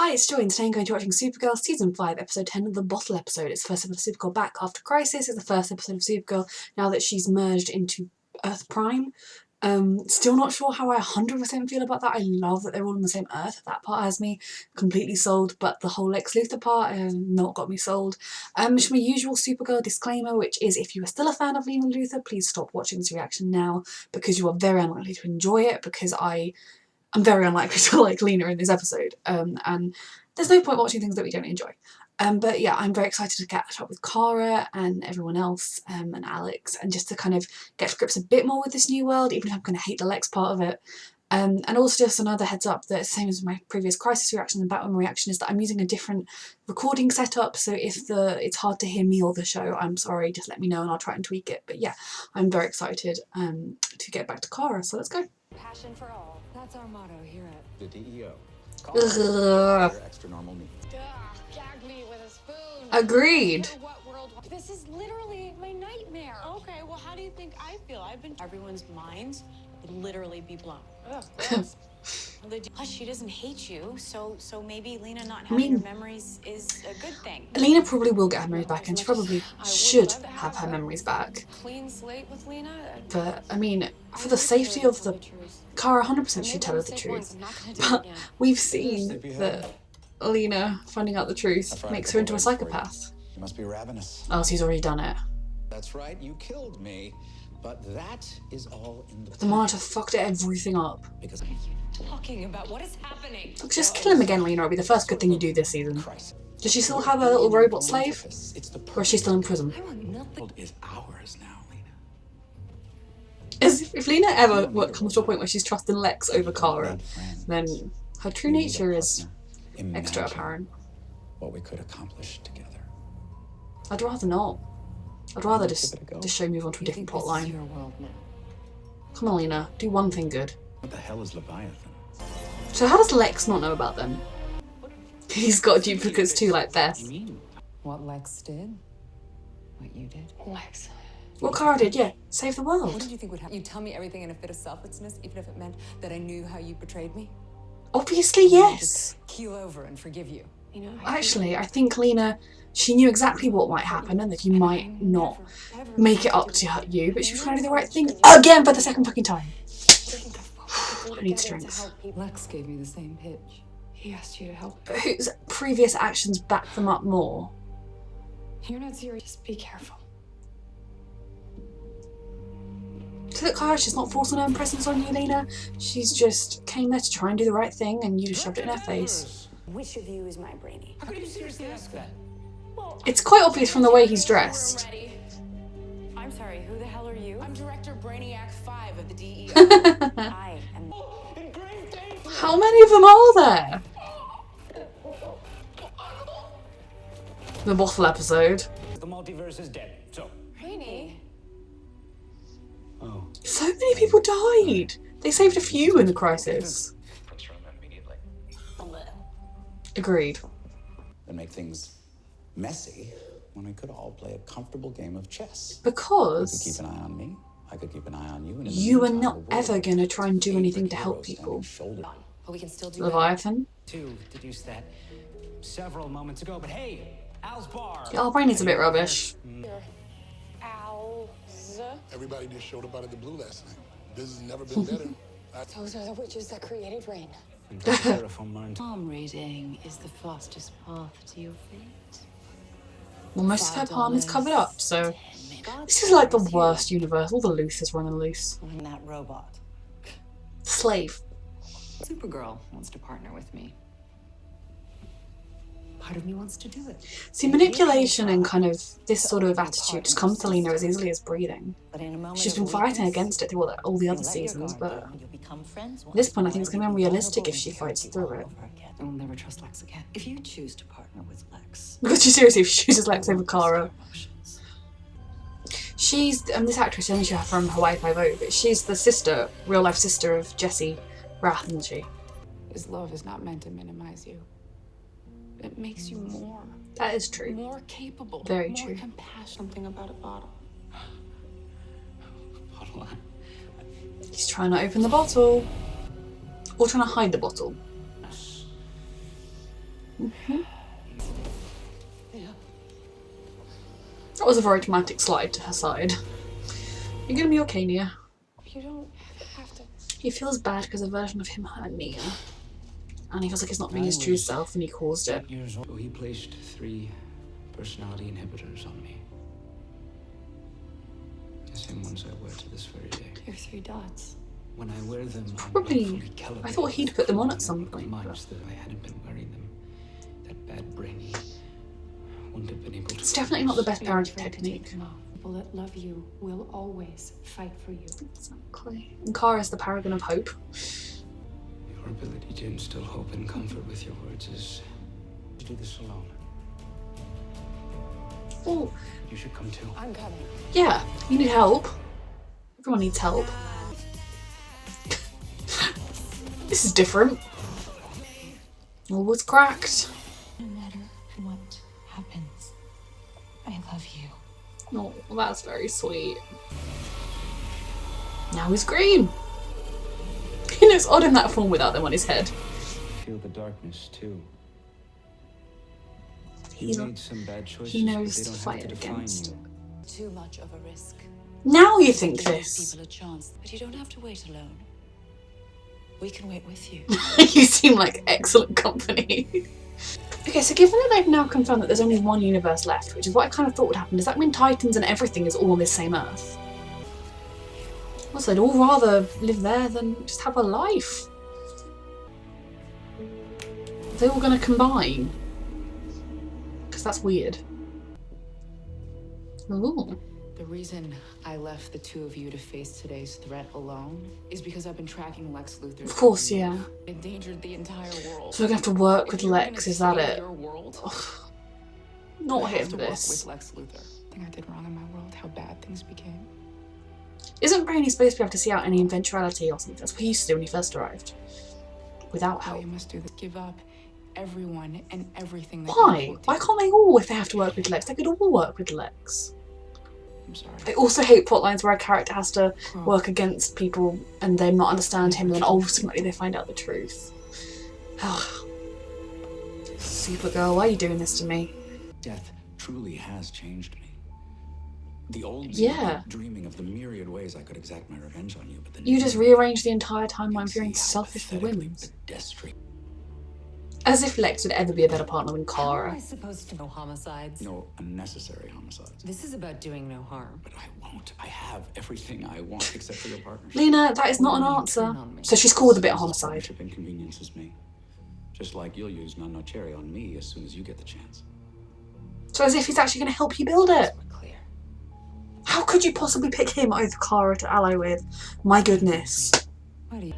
Hi, it's Joy, and today I'm going to be watching Supergirl Season 5, Episode 10, the Bottle episode. It's the first episode of Supergirl back after Crisis. It's the first episode of Supergirl now that she's merged into Earth Prime. Still not sure how I 100% feel about that. I love that they're all on the same Earth. That part has me completely sold, but the whole Lex Luthor part has not got me sold. Just my usual Supergirl disclaimer, which is if you are still a fan of Lena Luthor, please stop watching this reaction now, because you are very unlikely to enjoy it, because I'm very unlikely to like Lena in this episode, and there's no point watching things that we don't enjoy. But yeah, I'm very excited to catch up with Kara and everyone else, and Alex, and just to kind of get to grips a bit more with this new world, even if I'm going to hate the Lex part of it. And also just another heads up that same as my previous Crisis reaction and Batwoman reaction is that I'm using a different recording setup, so if it's hard to hear me or the show, I'm sorry, just let me know and I'll try and tweak it. But yeah, I'm very excited to get back to Kara, so let's go. Passion for all. That's our motto here at the DEO. Extra normal needs. Gag me with a spoon. Agreed. What world? This is literally my nightmare. Okay, well, how do you think I feel? Everyone's minds would literally be blown. Plus, she doesn't hate you, so maybe Lena not having her memories is a good thing. Lena probably will get her memories back, and she probably should have her memories back. Clean slate with Lena. But I mean, for the safety of the Kara, 100% should tell her the truth. But we've seen that Lena finding out the truth makes her into a psychopath. You must be ravenous. Oh, so he's already done it. That's right, you killed me. But that is all in the monitor fucked everything up. Because talking about what is happening. Look, just kill him again, Lena. It'll be the first good thing you do this season. Does she still have a little robot slave? Or is she still in prison? Is ours now, Lena. If Lena ever comes to a point where she's trusting Lex over Kara, then her true nature is extra apparent. What we could accomplish together. I'd rather not. I'd rather just show move on to a different plot line. Come on, Lena, do one thing good. What the hell is Leviathan? So how does Lex not know about them? He's got duplicates too, like Beth. What Lex did? What you did? Lex. What Kara did, yeah. Save the world. What did you think would happen? You'd tell me everything in a fit of selflessness, even if it meant that I knew how you betrayed me? Obviously, yes. Just keel over and forgive you. You know, Actually, I think Lena, she knew exactly what might happen and that you might not make it up to you, but she was trying to do the right thing again for the second fucking time. I need strength. Lex gave me the same pitch. He asked you to help. But whose previous actions back them up more? You're not serious. Just be careful. So that Kara, she's not forcing her own presence on you, Lena. She's just came there to try and do the right thing and you just shoved it in her face. Which of you is my brainy? How could you seriously ask that? It's quite obvious from the way he's dressed. I'm sorry, who the hell are you? I'm Director Brainiac 5 of the DEO. I am. How many of them are there? The bottle episode. The multiverse is dead, so. Brainy? Oh. So many people died. They saved a few in the Crisis. Agreed. And make things messy when we could all play a comfortable game of chess. Because you could keep an eye on me. I could keep an eye on you. And you are not ever going to try and do anything to help people. But we can still do Leviathan? To deduce that several moments ago, but hey, Al's bar. Yeah, our brain is a bit rubbish. Owls. Everybody just showed up out of the blue last night. Business has never been better. Those are the witches that created rain. Palm reading is the fastest path to your fate. Well, most of her palm is covered up, so this is like the worst universe. All the Luthors running loose. I'm that robot. Slave. Supergirl wants to partner with me. Part of me wants to do it. See, manipulation and kind of this sort of attitude just comes to Lena as easily as breathing. She's been fighting against it through all the other seasons, but at this point I think it's going to be unrealistic if she fights through it. I will never trust Lex again. If you choose to partner with Lex... Because she seriously, if she chooses Lex over Kara. She's, this actress, I know her from Hawaii Five-0, but she's the sister, real-life sister of Jesse Rath, isn't she? His love is not meant to minimize you. It makes you more. That is true. More capable. Very more true. Compassion. Something about a bottle. Bottle. He's trying to open the bottle. Or trying to hide the bottle. That was a very dramatic slide to her side. You're gonna be okay, Nia. You don't have to. He feels bad because a version of him hurt Nia. And he feels like he's not being his true self and he caused it. 8 years old. He placed 3 personality inhibitors on me. The same ones I wear to this very day. Your 3 dots. When I wear them, Probably. I'm not fully calibrated. I thought he'd put them on at some Proving point. Much that I hadn't been wearing them. That bad brain wouldn't have been able to. It's definitely not the best parenting technique. People that love you will always fight for you. Exactly. And Kara's the paragon of hope. Your ability to instill hope and comfort with your words is. You do this alone. Well, You should come too. I'm coming. yeah, you need help. Everyone needs help. This is different. All was cracked. No matter what happens, I love you. Oh, that's very sweet. Now he's green. He looks odd in that form without them on his head. Feel the darkness too. He's You made some bad choices, he knows but they to don't fight have to define against you. it. Too much of a risk. Now you think Give this. people a chance, but you don't have to wait alone. We can wait with you. You seem like excellent company. Okay, so given that they've now confirmed that there's only one universe left, which is what I kind of thought would happen, does that mean Titans and everything is all on this same Earth? Also, I'd all rather live there than just have a life. Are they all going to combine? Because that's weird. Ooh. The reason I left the 2 of you to face today's threat alone is because I've been tracking Lex Luthor. Of course, yeah. Endangered the entire world. So we're going to have to work If with you're Lex, gonna is that save it? Your world, Not I have him, to work this. with Lex Luthor. I think I did wrong in my world, how bad things became. Isn't Brainy supposed to be able to see out any eventuality or something? That's what he used to do when he first arrived. Without How help. you must do this. Give up everyone and everything that Why? you hold Why dear. can't they all, if they have to work with Lex? They could all work with Lex. I'm sorry. I also hate plotlines where a character has to work against people and they not understand him and then ultimately they find out the truth. Ugh. Supergirl, why are you doing this to me? Death truly has changed me. The old me Yeah. dreaming of the myriad ways I could exact my revenge on you, but the You just new rearranged the entire timeline can for your own see how selfish pathetically whims. pedestrian. As if Lex would ever be a better partner than How am I Kara. supposed to know homicides? No unnecessary homicides. This is about doing no harm. But I won't. I have everything I want except for your partnership. Lena, that is not an When will you answer. turn on me? So she's cool with a bit of This homicide. partnership inconveniences me. Just like you'll use Nano Cherry on me as soon as you get the chance. So as if he's actually going to help you build it. We're clear. How could you possibly pick him over Kara to ally with? My goodness. Why do you?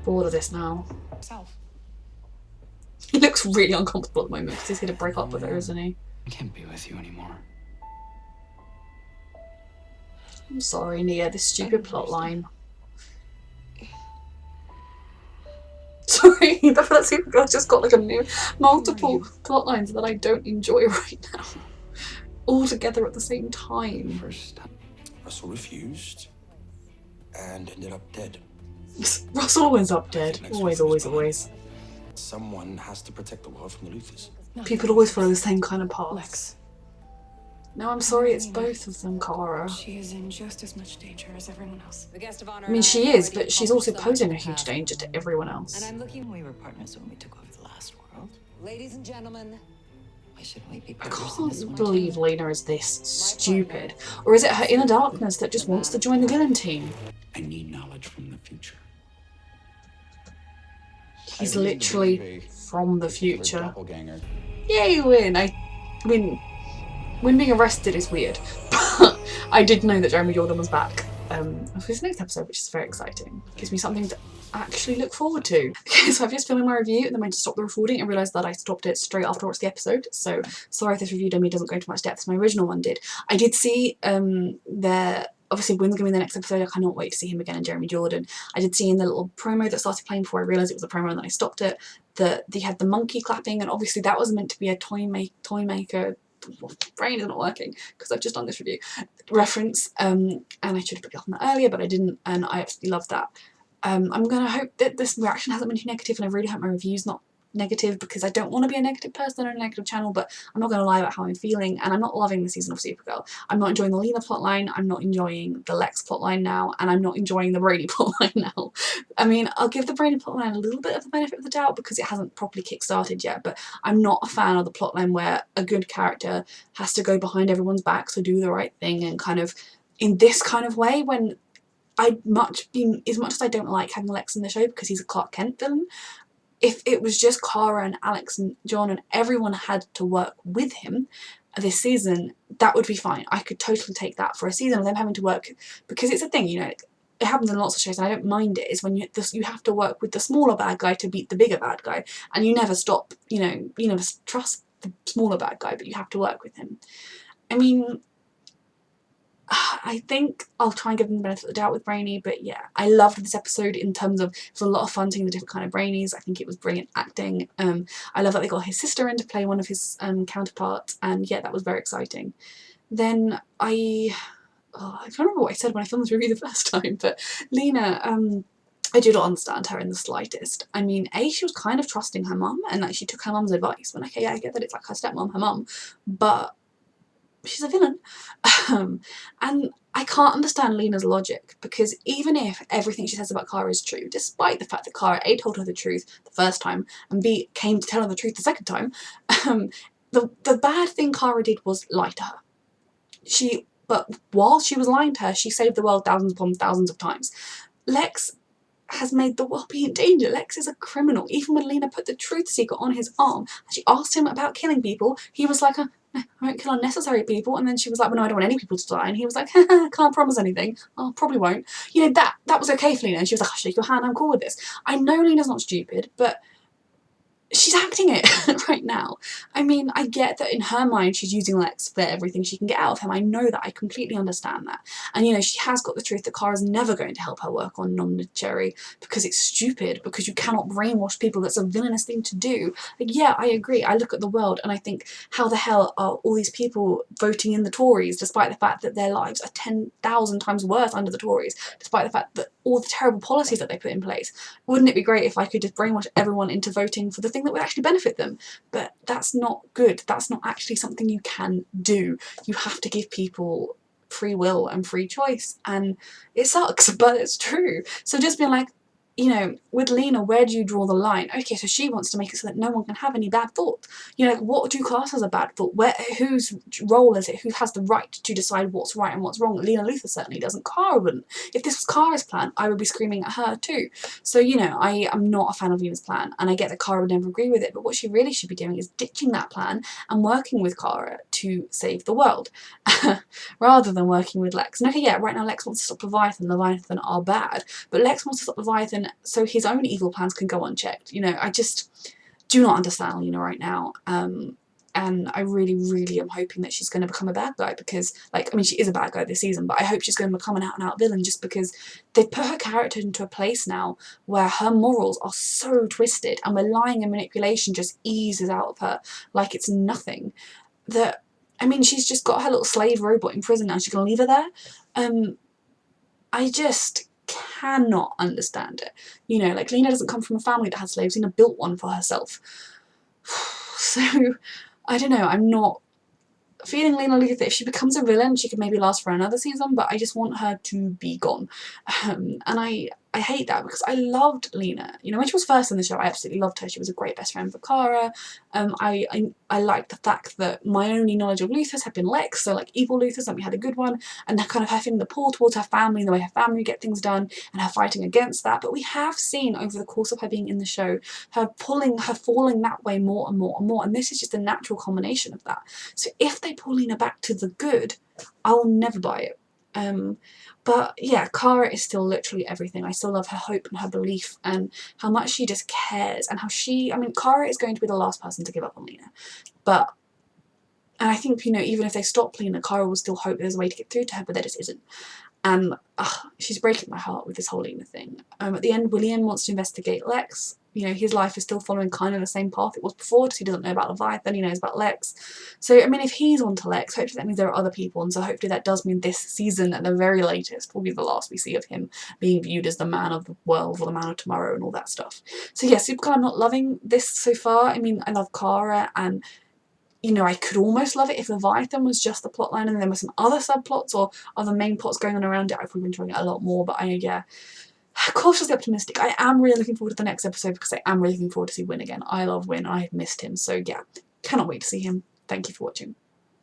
Bored of this now. Self. He looks really uncomfortable at the moment because he's going to break up with her, isn't he? I can't be with you anymore. I'm sorry, Nia, this stupid plotline. Sorry, that Supergirl just got like a new multiple plotlines that I don't enjoy right now. All together at the same time. First time. Russell refused and ended up dead. Russell always up dead. Always, always, always. Someone has to protect the world from the Luthors. People always follow the same kind of paths. Lex. No, I'm sorry, it's both of them, Kara. She is in just as much danger as everyone else. The guest of honor. I mean, she is, but she's also posing a huge danger to everyone else. And I'm looking. We were partners when we took over the last world. Ladies and gentlemen, why shouldn't we be I partners in this can't one? believe Lena is this stupid. Or is it her inner darkness that just wants to join the villain team? I need knowledge from the future. He's I need to literally believe from the particular future. doppelganger. Yay, win! I mean, when being arrested is weird, but I did know that Jeremy Jordan was back for his next episode, which is very exciting. Gives me something to actually look forward to. Okay, so I've just filmed my review and then went to stop the recording and realised that I stopped it straight after I watched the episode. So sorry if this review dummy doesn't go into much depth as my original one did. I did see obviously Wynn's going to be the next episode. I cannot wait to see him again and Jeremy Jordan. I did see in the little promo that started playing before I realised it was a promo and then I stopped it, that they had the monkey clapping, and obviously that was meant to be a toy maker. Brain is not working because I've just done this review reference, and I should have picked up on that earlier, but I didn't, and I absolutely loved that. I'm gonna hope that this reaction hasn't been too negative, and I really hope my review's not negative because I don't want to be a negative person on a negative channel, but I'm not going to lie about how I'm feeling, and I'm not loving the season of Supergirl. I'm not enjoying the Lena plotline, I'm not enjoying the Lex plotline now, and I'm not enjoying the Brady plotline now. I mean, I'll give the Brady plotline a little bit of the benefit of the doubt because it hasn't properly kick-started yet, but I'm not a fan of the plotline where a good character has to go behind everyone's backs to do the right thing, and kind of in this kind of way, when as much as I don't like having Lex in the show because he's a Clark Kent villain, if it was just Kara and Alex and John and everyone had to work with him this season, that would be fine. I could totally take that for a season of them having to work, because it's a thing, you know, it happens in lots of shows and I don't mind it, is when you have to work with the smaller bad guy to beat the bigger bad guy, and you never stop, you know, you never trust the smaller bad guy, but you have to work with him. I mean, I think I'll try and give them the benefit of the doubt with Brainy, but yeah, I loved this episode in terms of, it was a lot of fun seeing the different kind of Brainies. I think it was brilliant acting. I love that they got his sister in to play one of his counterparts, and yeah, that was very exciting. Then I can't remember what I said when I filmed this review the first time, but Lena, I do not understand her in the slightest. I mean, she was kind of trusting her mum, and like she took her mum's advice, when okay, yeah, I get that it's like her stepmom, her mum, but she's a villain. And I can't understand Lena's logic, because even if everything she says about Kara is true, despite the fact that Kara A, told her the truth the first time, and B, came to tell her the truth the second time, the bad thing Kara did was lie to her. But while she was lying to her, she saved the world thousands upon thousands of times. Lex has made the world be in danger. Lex is a criminal. Even when Lena put the truth seeker on his arm and she asked him about killing people, he was like, I won't kill unnecessary people. And then she was like, well, no, I don't want any people to die. And he was like, can't promise anything. Oh, probably won't. You know, that was okay for Lena. And she was like, I'll shake your hand, I'm cool with this. I know Lena's not stupid, but she's acting it right now. I mean, I get that in her mind she's using Lex for everything she can get out of him. I know that. I completely understand that. And you know, she has got the truth that Kara's never going to help her work on non-Jerry because it's stupid, because you cannot brainwash people. That's a villainous thing to do. Like, yeah, I agree. I look at the world and I think, how the hell are all these people voting in the Tories despite the fact that their lives are 10,000 times worse under the Tories, despite the fact that all the terrible policies that they put in place? Wouldn't it be great if I could just brainwash everyone into voting for the thing that would actually benefit them? But that's not good. That's not actually something you can do. You have to give people free will and free choice, and it sucks, but it's true. So just being like, you know, with Lena, where do you draw the line? Okay, so she wants to make it so that no one can have any bad thoughts. You know, like, what do you class as a bad thought? Whose role is it? Who has the right to decide what's right and what's wrong? Lena Luthor certainly doesn't. Kara wouldn't. If this was Kara's plan, I would be screaming at her too. So, you know, I am not a fan of Lena's plan, and I get that Kara would never agree with it, but what she really should be doing is ditching that plan and working with Kara to save the world, rather than working with Lex. And okay, yeah, right now Lex wants to stop Leviathan. Leviathan are bad, but Lex wants to stop Leviathan so his own evil plans can go unchecked. You know, I just do not understand Lena right now. And I really, really am hoping that she's going to become a bad guy, because, like, I mean, she is a bad guy this season, but I hope she's going to become an out-and-out villain, just because they've put her character into a place now where her morals are so twisted, and where lying and manipulation just eases out of her like it's nothing. That, I mean, she's just got her little slave robot in prison now. She's going to leave her there? I just cannot understand it. You know, like, Lena doesn't come from a family that has slaves. Lena built one for herself. So, I don't know, I'm not feeling Lena Luthor. If she becomes a villain, she could maybe last for another season, but I just want her to be gone. And I hate that, because I loved Lena. You know, when she was first in the show, I absolutely loved her. She was a great best friend for Kara. I liked the fact that my only knowledge of Luthors had been Lex, so like evil Luthors, and we had a good one, and that kind of having the pull towards her family and the way her family get things done, and her fighting against that. But we have seen over the course of her being in the show, her falling that way more and more and more, and this is just a natural combination of that. So if they pull Lena back to the good, I'll never buy it. But yeah, Kara is still literally everything. I still love her hope and her belief, and how much she just cares, and how I mean, Kara is going to be the last person to give up on Lena. And I think, you know, even if they stop Lena, Kara will still hope there's a way to get through to her, but there just isn't. And she's breaking my heart with this whole Lena thing. At the end, William wants to investigate Lex. You know, his life is still following kind of the same path it was before, because he doesn't know about Leviathan, he knows about Lex. So, I mean, if he's onto Lex, hopefully that means there are other people, and so hopefully that does mean this season, at the very latest, will be the last we see of him being viewed as the man of the world, or the man of tomorrow, and all that stuff. So yeah, Supergirl, I'm not loving this so far. I mean, I love Kara, and you know, I could almost love it if Leviathan was just the plotline and there were some other subplots or other main plots going on around it. I'd probably be enjoying it a lot more, but yeah, cautiously optimistic. I am really looking forward to the next episode because I am really looking forward to see Win again. I love Win. I have missed him, so yeah, cannot wait to see him. Thank you for watching.